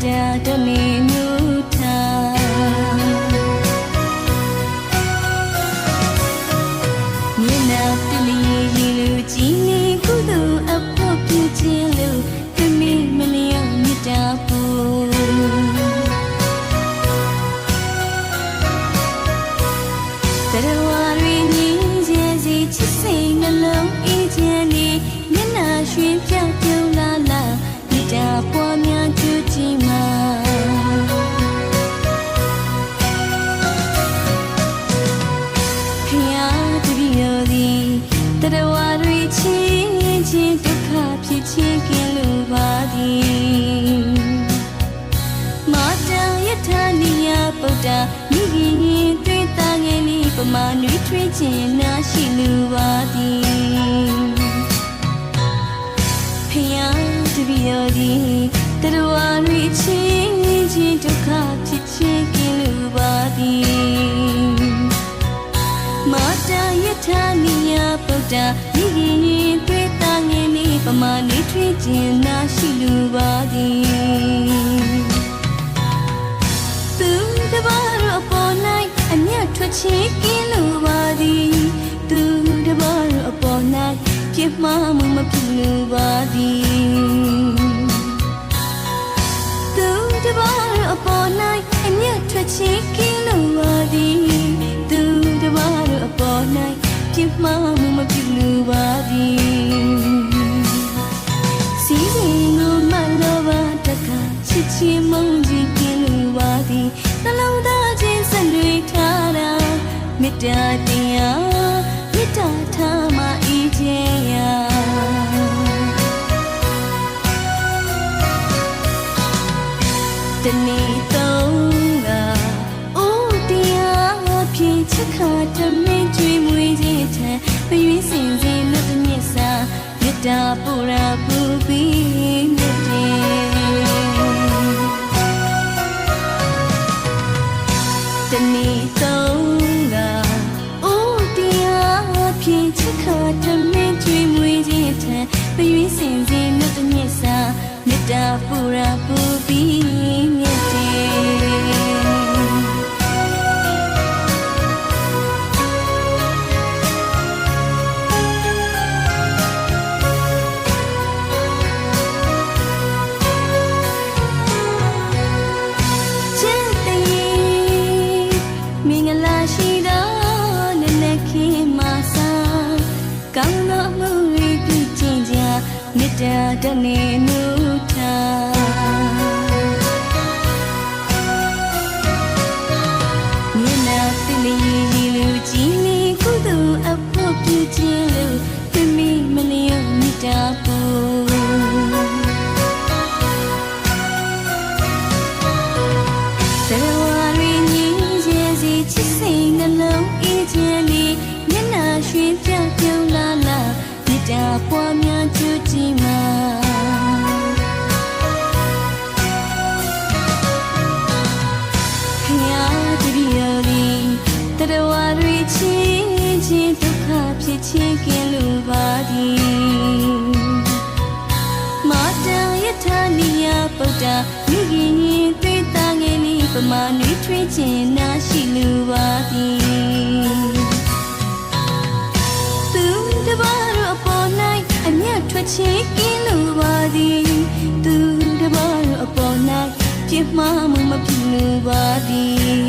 တာတနေမျိုးထားမျက်နှာတလီရီလူကြည်နေကုသိုလ်အဖို့ပြုခြင်းလို့သမီးမလျော့မြတ်တာပူတရားဝါရီညီစေစီချစ်စိတ်နှလုံးအေးချမ်းနေမျက်နှာရွှင်ပြောင်းပြုံးလာလာမြတ်တာပွားများကြွကြည်မှာဖျားတပြိုသည်တရားဝါရီချင်းချင်းဒုက္ခဖြစ်ခြင်းကင်းလို့ပါသည်မာတန်ယထာနိယပုဒ္ဓမိခင်ရင်တွေ့တာငယ်လေးပမာနွေးထွေးခြင်းနာရှိလူပါသည်ဖျားတပြိုသည်တရားဝါရီချင်းချင်းဒုက္ခဖြစ်ခြင်းကင်းလို့ပါသည်မာတန်ယထာနိယပုဒ္ဓမိခင်ရင်တွေ့တာငယ်လေးပမာနွေးထွေးခြင်းနာရှိလူပါသည်သူတပါးတော့ပေါ်၌အမျက်ထွက်ခြင်းကင်းလို့ပါသည်သူတပါးတော့ပေါ်၌ပြစ်မှားမှုမဖြစ်လို့ပါသည်သူတပါးတော့ပေါ်၌အမျက်ထွက်ခြင်းကင်းလို့ပါသည်သူတပါးတော့ပေါ်၌ပြစ်မှားမှုမဖြစ်လို့ပါသည်စီစဉ်ကိုမှန်တော့ပါတခါချစ်ချင်းမုန်းခြင်းကင်းလို့ပါသည်နှလုံးသားချင်းဆက်တွေထားတာမေတ္တာတရားမေတ္တာထားမှအေးချမ်းရာတနေ့သုံးကအိုးတရားဖြင့်ချက်ခါတမင်းကျွေးမွေးခြင်းထံပရွေးစင်စင်လွတ်မြတ်စာမေတ္တာပူရာပူပြီးမြတ်တယ်တနေ့သုံးကအိုးတရားဖြင့်ချက်ခါတမင်းကျွေးမွေးခြင်းထံပရွေးစင်စင်လွတ်မြတ်စာမေတ္တာပူရာပူပြီးမြတ်မေတ္တာတနေမျိုးထားမျက်နှာတလီရီလူကြည်နေကုသိုလ်အဖို့ပြုခြင်းလို့သမီးမလျော့မေတ္တာပူတရားဝါရီညီစေစီချစ်စိတ်နှလုံးအေးချမ်းနေမျက်နှာရွှင်ပြောင်းပြုံးလာလာမေတ္တာပွားများကြွကြည်မှာဖျားတပြိုသည်တရားဝါရီချင်းချင်းဒုက္ခဖြစ်ခြင်းကင်းလို့ပါသည်မာတန်ယထာနိယပုဒ္ဓမိခင်ရင်တွေ့တာငယ်လေးပမာနွေးထွေးခြင်းနာရှိလို့ပါသည်သူတပါးတော့ပေါ်၌အမျက်ထွက်ခြင်းကင်းလို့ပါသည်သူတပါးတော့ပေါ်၌ပြစ်မှားမှုမဖြစ်လို့ပါသည်